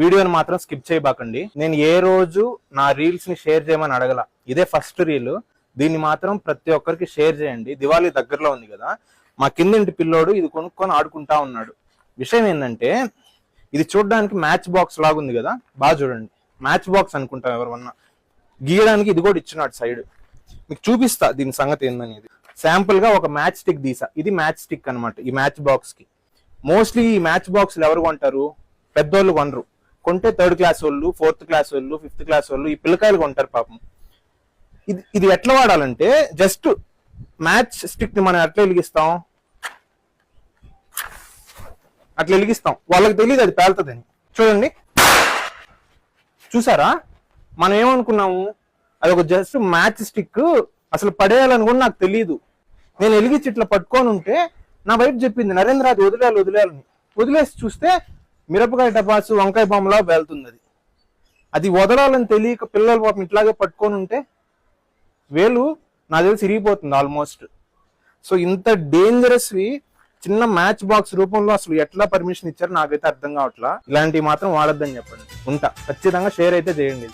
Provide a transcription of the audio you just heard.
వీడియోని మాత్రం స్కిప్ చేయబాకండి. నేను ఏ రోజు నా రీల్స్ ని షేర్ చేయమని అడగల, ఇదే ఫస్ట్ రీల్. దీన్ని మాత్రం ప్రతి ఒక్కరికి షేర్ చేయండి. దివాళీ దగ్గరలో ఉంది కదా, మా కిందింటి పిల్లోడు ఇది కొనుక్కొని ఆడుకుంటా ఉన్నాడు. విషయం ఏంటంటే ఇది చూడడానికి మ్యాచ్ బాక్స్ లాగా ఉంది కదా, బాగా చూడండి. మ్యాచ్ బాక్స్ అనుకుంటాం ఎవరన్నా, గీయడానికి ఇది కూడా ఇచ్చినాడు సైడ్. మీకు చూపిస్తా దీని సంగతి ఏందనేది. శాంపుల్ గా ఒక మ్యాచ్ స్టిక్ తీసా, ఇది మ్యాచ్ స్టిక్ అనమాట. ఈ మ్యాచ్ బాక్స్ కి మోస్ట్లీ ఈ మ్యాచ్ బాక్స్లు ఎవరు కొంటారు? పెద్దోళ్ళు కొనరు. కొంటే 3rd క్లాస్ వాళ్ళు, 4th క్లాస్ వాళ్ళు, 5th క్లాస్ వాళ్ళు, ఈ పిల్లకాయలు కొంటారు పాపం. ఇది ఎట్లా వాడాలంటే, జస్ట్ మ్యాచ్ స్టిక్ ని మనం ఎట్లా వెలిగిస్తాం, అట్లా వెలిగిస్తాం. వాళ్ళకి తెలియదు అది పేలుతుందని. చూడండి, చూసారా? మనం ఏమనుకున్నాము, అది ఒక జస్ట్ మ్యాచ్ స్టిక్, అసలు పడేయాలని కూడా నాకు తెలియదు. నేను వెలిగించి ఇట్లా పట్టుకొని ఉంటే నా వైపు చెప్పింది, నరేంద్ర అది వదిలేయాలని. వదిలేసి చూస్తే మిరపకాయ టపాసు, వంకాయ బొమ్మలా వెళ్తుంది. అది వదలాలని తెలియక పిల్లలు పాపం ఇట్లాగే పట్టుకొని ఉంటే వేలు నా దగ్గర సిరిగిపోతుంది ఆల్మోస్ట్. సో ఇంత డేంజరస్వి చిన్న మ్యాచ్ బాక్స్ రూపంలో అసలు ఎట్లా పర్మిషన్ ఇచ్చారో నాకైతే అర్థం కావట్లా. ఇలాంటివి మాత్రం వాడొద్దని చెప్పండి. ఖచ్చితంగా షేర్ అయితే చేయండి.